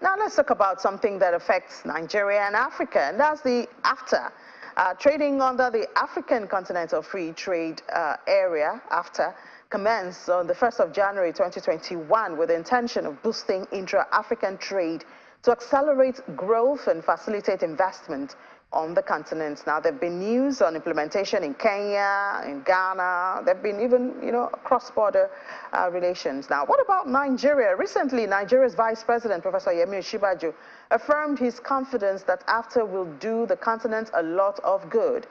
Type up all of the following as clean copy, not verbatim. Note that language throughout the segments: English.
Now let's talk about something that affects Nigeria and Africa, and that's the AfCFTA. Trading under the African Continental Free Trade Area, AfCFTA, commenced on the 1st of January 2021 with the intention of boosting intra-African trade to accelerate growth and facilitate investment on the continent. Now, there have been news on implementation in Kenya, in Ghana. There have been even, cross-border relations. Now, what about Nigeria? Recently, Nigeria's Vice President, Professor Yemi Osinbajo, affirmed his confidence that AfCFTA will do the continent a lot of good.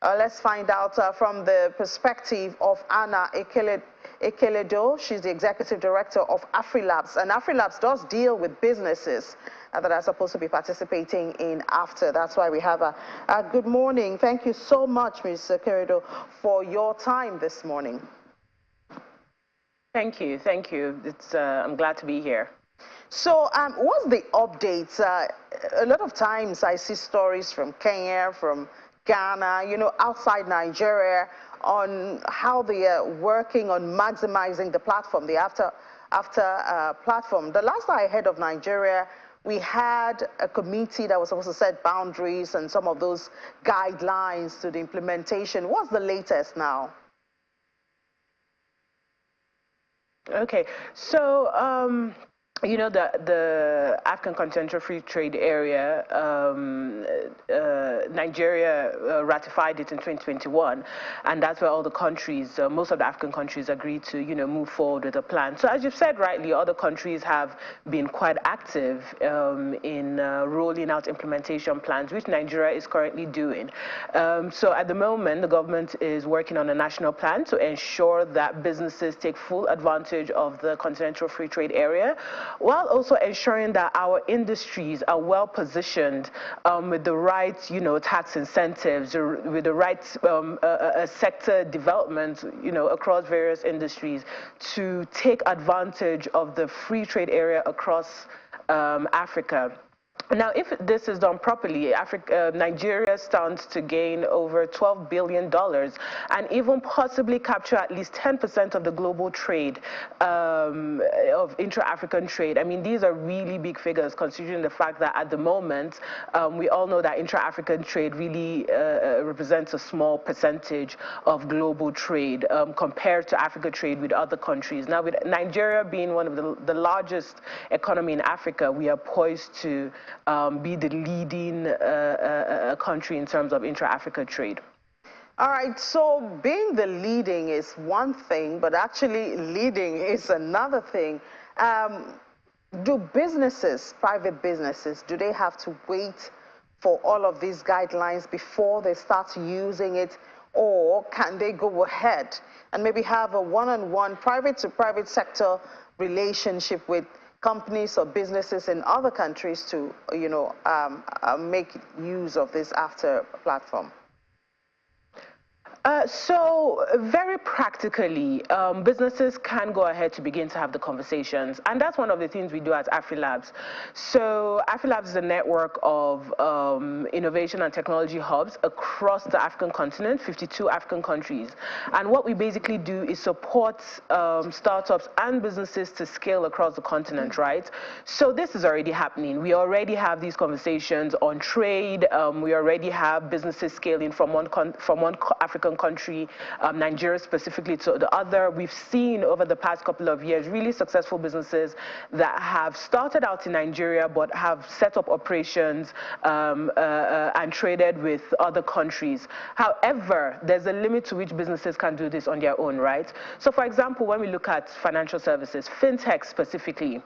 Let's find out from the perspective of Anna Ekeledo. She's the Executive Director of AfriLabs, and AfriLabs does deal with businesses that are supposed to be participating in AfCFTA. That's why we have a good morning. Thank you so much, Ms. Ekeledo, for your time this morning. Thank you. Thank you. I'm glad to be here. So what's the updates? A lot of times I see stories from Kenya, from Ghana, outside Nigeria, on how they are working on maximizing the platform, the AfCFTA platform. The last I heard of Nigeria, we had a committee that was supposed to set boundaries and some of those guidelines to the implementation. What's the latest now? Okay, so the African Continental Free Trade Area, Nigeria ratified it in 2021, and that's where all the countries, most of the African countries, agreed to, move forward with a plan. So as you've said rightly, other countries have been quite active in rolling out implementation plans, which Nigeria is currently doing. So at the moment, the government is working on a national plan to ensure that businesses take full advantage of the Continental Free Trade Area, while also ensuring that our industries are well positioned with the right, tax incentives, with the right sector development, across various industries to take advantage of the free trade area across Africa. Now, if this is done properly, Nigeria stands to gain over $12 billion and even possibly capture at least 10% of the global trade, of intra-African trade. I mean, these are really big figures considering the fact that at the moment, we all know that intra-African trade really represents a small percentage of global trade compared to Africa trade with other countries. Now, with Nigeria being one of the largest economy in Africa, we are poised to be the leading country in terms of intra-Africa trade. All right, so being the leading is one thing, but actually leading is another thing. Do businesses, private businesses, do they have to wait for all of these guidelines before they start using it, or can they go ahead and maybe have a one-on-one private-to-private sector relationship with companies or businesses in other countries to, make use of this AfCFTA platform? So very practically, businesses can go ahead to begin to have the conversations. And that's one of the things we do at AfriLabs. So AfriLabs is a network of innovation and technology hubs across the African continent, 52 African countries. And what we basically do is support startups and businesses to scale across the continent, right? So this is already happening. We already have these conversations on trade. We already have businesses scaling from one African country, Nigeria specifically, to the other. We've seen over the past couple of years really successful businesses that have started out in Nigeria but have set up operations and traded with other countries. However, there's a limit to which businesses can do this on their own, right? So for example, when we look at financial services, fintech specifically,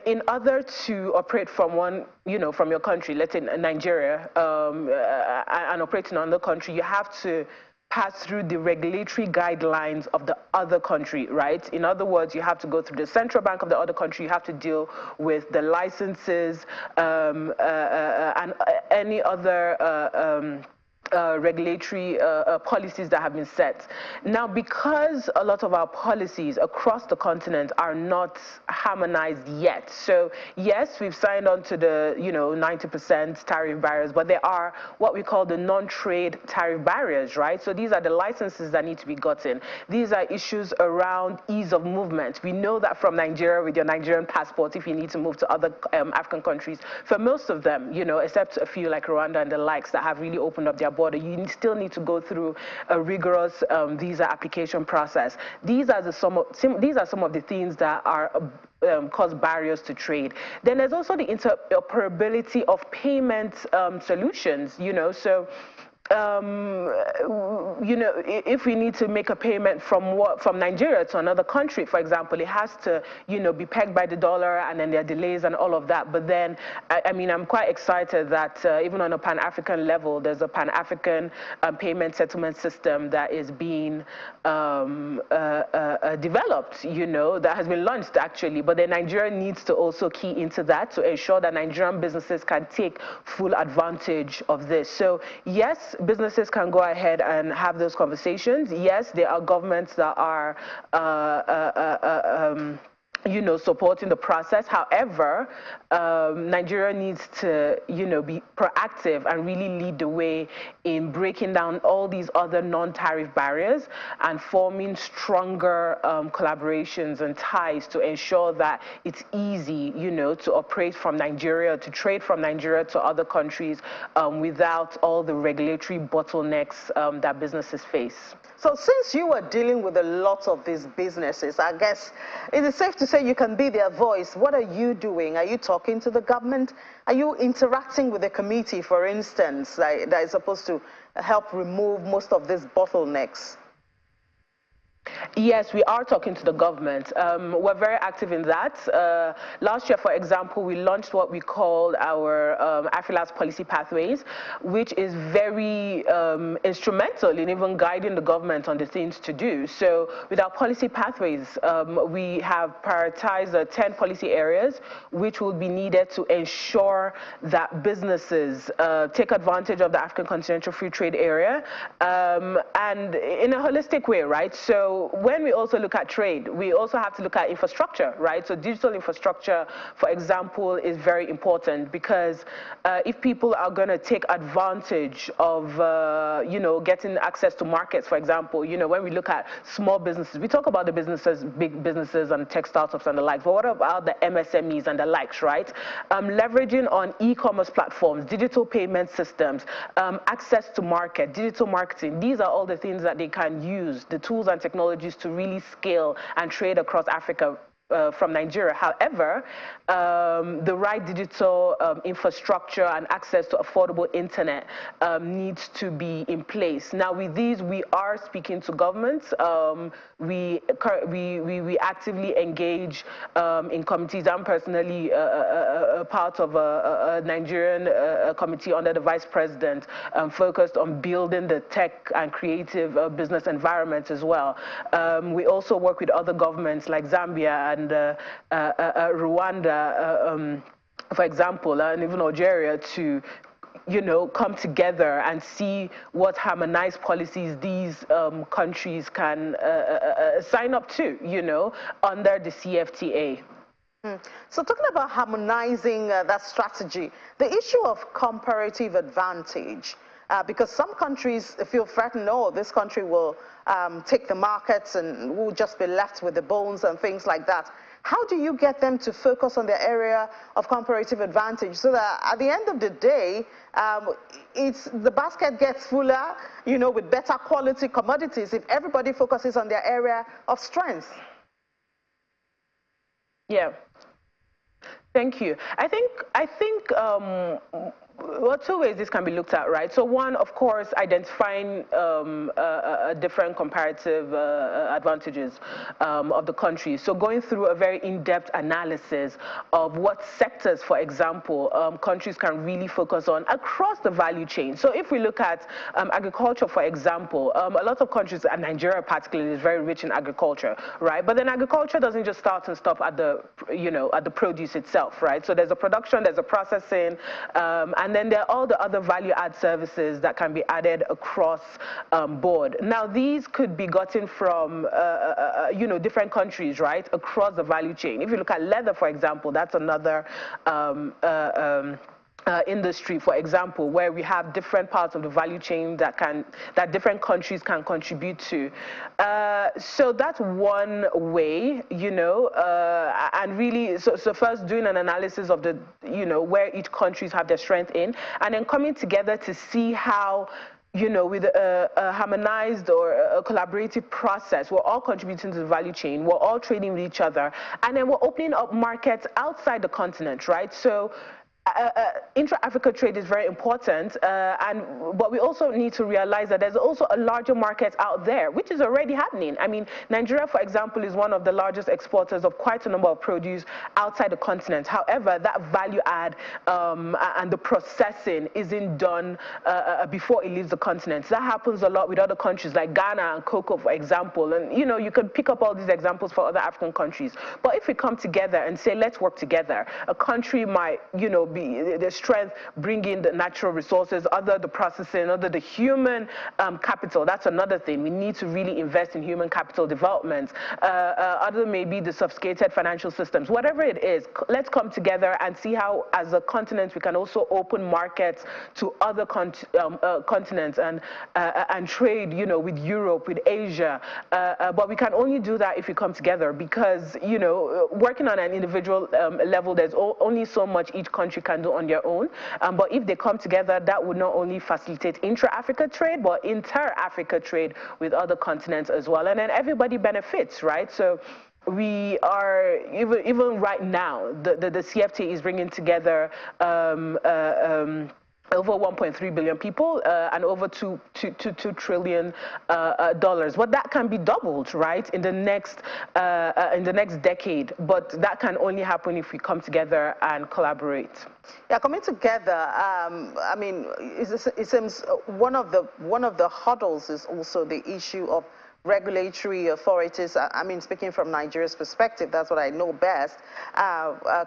in order to operate from from your country, let's say Nigeria, and operate in another country, you have to pass through the regulatory guidelines of the other country, right? In other words, you have to go through the central bank of the other country, you have to deal with the licenses and any other regulatory policies that have been set. Now, because a lot of our policies across the continent are not harmonized yet, so yes, we've signed on to the 90% tariff barriers, but there are what we call the non-trade tariff barriers, right? So these are the licenses that need to be gotten. These are issues around ease of movement. We know that from Nigeria, with your Nigerian passport, if you need to move to other African countries, for most of them, except a few like Rwanda and the likes that have really opened up their border, you still need to go through a rigorous visa application process. These are some of the things that are cause barriers to trade. Then there's also the interoperability of payment solutions. So if we need to make a payment from Nigeria to another country, for example, it has to, be pegged by the dollar, and then there are delays and all of that. But then, I'm quite excited that even on a Pan-African level, there's a Pan-African payment settlement system that is being developed, that has been launched actually. But then Nigeria needs to also key into that to ensure that Nigerian businesses can take full advantage of this. So yes, businesses can go ahead and have those conversations. Yes, there are governments that are supporting the process. However, Nigeria needs to, be proactive and really lead the way in breaking down all these other non-tariff barriers and forming stronger collaborations and ties to ensure that it's easy, to operate from Nigeria, to trade from Nigeria to other countries without all the regulatory bottlenecks that businesses face. So since you are dealing with a lot of these businesses, I guess it is safe to say you can be their voice. What are you doing? Are you talking to the government? Are you interacting with the committee, for instance, that is supposed to help remove most of these bottlenecks? Yes, we are talking to the government. We're very active in that. Last year, for example, we launched what we called our AfCFTA policy pathways, which is very instrumental in even guiding the government on the things to do. So with our policy pathways, we have prioritized 10 policy areas which will be needed to ensure that businesses take advantage of the African Continental Free Trade Area and in a holistic way, right? So when we also look at trade, we also have to look at infrastructure, right? So digital infrastructure, for example, is very important because if people are going to take advantage of, getting access to markets, for example, when we look at small businesses, we talk about the businesses, big businesses and tech startups and the likes, but what about the MSMEs and the likes, right? Leveraging on e-commerce platforms, digital payment systems, access to market, digital marketing, these are all the things that they can use, the tools and technologies to really scale and trade across Africa from Nigeria. However, the right digital infrastructure and access to affordable internet needs to be in place. Now, with these, we are speaking to governments. We actively engage in committees. I'm personally a part of a Nigerian committee under the Vice President focused on building the tech and creative business environment as well. We also work with other governments like Zambia and Rwanda, for example, and even Algeria to come together and see what harmonized policies these countries can sign up to, under the CFTA. So talking about harmonizing that strategy, the issue of comparative advantage, because some countries feel threatened, oh, this country will take the markets and we'll just be left with the bones and things like that. How do you get them to focus on their area of comparative advantage so that at the end of the day, the basket gets fuller, with better quality commodities if everybody focuses on their area of strength? Yeah. Thank you. I think well, two ways this can be looked at, right? So one, of course, identifying different comparative advantages of the country. So going through a very in-depth analysis of what sectors, for example, countries can really focus on across the value chain. So if we look at agriculture, for example, a lot of countries, and Nigeria particularly, is very rich in agriculture, right? But then agriculture doesn't just start and stop at the, at the produce itself, right? So there's a production, there's a processing, and and then there are all the other value-add services that can be added across board. Now, these could be gotten from, different countries, right, across the value chain. If you look at leather, for example, that's another industry, for example, where we have different parts of the value chain that different countries can contribute to. So that's one way, and really, so first doing an analysis of the, where each countries have their strength in, and then coming together to see how, with a harmonized or a collaborative process, we're all contributing to the value chain, we're all trading with each other, and then we're opening up markets outside the continent, right? So intra-Africa trade is very important, but we also need to realize that there's also a larger market out there, which is already happening. I mean, Nigeria, for example, is one of the largest exporters of quite a number of produce outside the continent. However, that value add and the processing isn't done before it leaves the continent. That happens a lot with other countries like Ghana and cocoa, for example. And, you can pick up all these examples for other African countries. But if we come together and say, let's work together, a country might, the strength, bring in the natural resources, other the processing, other the human capital. That's another thing. We need to really invest in human capital development. Other maybe the sophisticated financial systems. Whatever it is, let's come together and see how, as a continent, we can also open markets to other continents and trade, with Europe, with Asia. But we can only do that if we come together, because, working on an individual level, there's only so much each country can do on their own. But if they come together, that would not only facilitate intra-Africa trade, but inter-Africa trade with other continents as well. And then everybody benefits, right? So we are, even right now, the CFTA is bringing together over 1.3 billion people and over $2 trillion. But that can be doubled, right, in the next decade. But that can only happen if we come together and collaborate. Yeah, coming together. I mean, it seems one of the hurdles is also the issue of regulatory authorities. I mean, speaking from Nigeria's perspective, that's what I know best.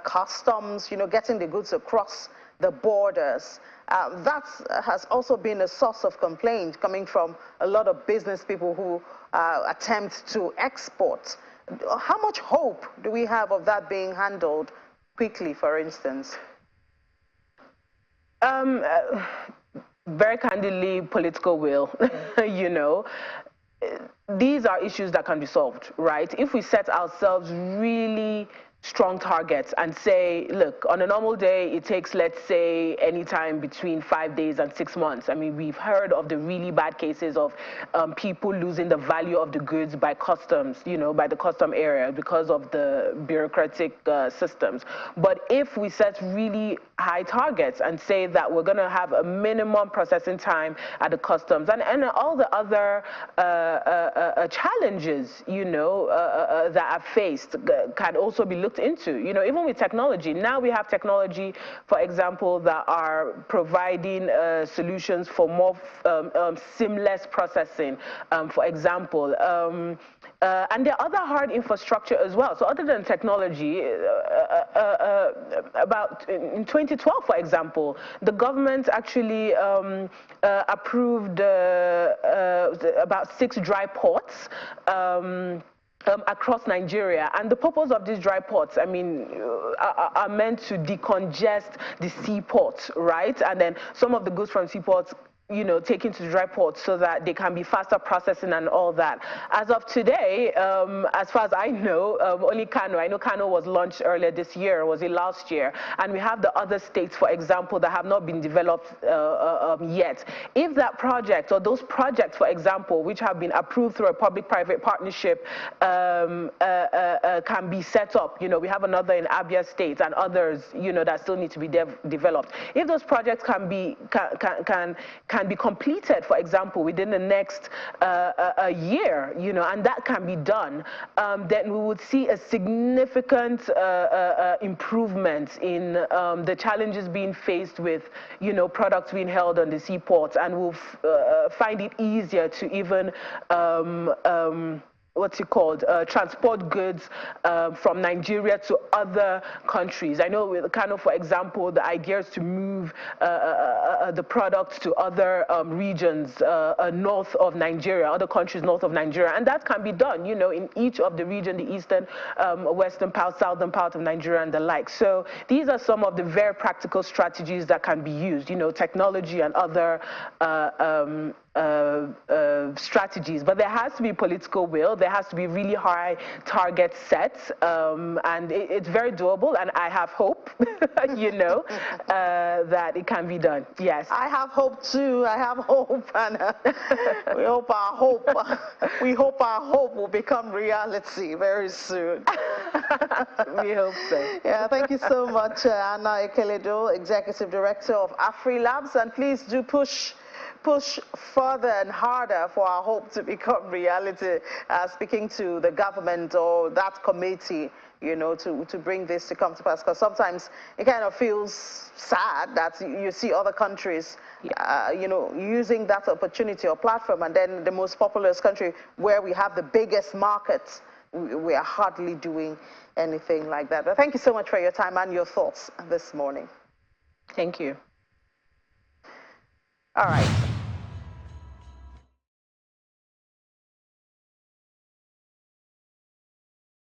Customs, getting the goods across the borders. That has also been a source of complaint coming from a lot of business people who attempt to export. How much hope do we have of that being handled quickly, for instance? Very candidly, political will, These are issues that can be solved, right? If we set ourselves really strong targets and say, look, on a normal day, it takes, let's say, anytime between 5 days and 6 months. I mean, we've heard of the really bad cases of people losing the value of the goods by customs, by the custom area because of the bureaucratic systems. But if we set really high targets and say that we're going to have a minimum processing time at the customs and all the other challenges, that are faced can also be looked into, even with technology. Now we have technology, for example, that are providing solutions for more seamless processing, for example. And there are other hard infrastructure as well. So other than technology, about in 2012, for example, the government actually approved about 6 dry ports across Nigeria. And the purpose of these dry ports, I mean, are meant to decongest the seaports, right? And then some of the goods from seaports taken to the dry ports so that they can be faster processing and all that. As of today, as far as I know, only Kano. I know Kano was launched earlier this year, was it last year? And we have the other states, for example, that have not been developed yet. If that project or those projects, for example, which have been approved through a public-private partnership, can be set up, we have another in Abia State and others, that still need to be developed. If those projects can be completed, for example, within the next a year, and that can be done, then we would see a significant improvement in the challenges being faced with, products being held on the seaports, and we'll find it easier to even what's it called, transport goods from Nigeria to other countries. I know, kind of, for example, the idea is to move the products to other regions north of Nigeria, other countries north of Nigeria, and that can be done, you know, in each of the region, the eastern, western part, southern part of Nigeria and the like. So these are some of the very practical strategies that can be used, you know, technology and other strategies, but there has to be political will. There has to be really high target sets, and it's very doable. And I have hope, you know, that it can be done. Yes, I have hope too. I have hope, and we hope our hope will become reality very soon. We hope so. Yeah, thank you so much, Anna Ekeledo, Executive Director of AfriLabs, and please do push further and harder for our hope to become reality, speaking to the government or that committee, you know, to bring this to come to pass, because sometimes it kind of feels sad that you see other countries, you know, using that opportunity or platform, and then the most populous country where we have the biggest markets, we are hardly doing anything like that. But thank you so much for your time and your thoughts this morning. Thank you. All right.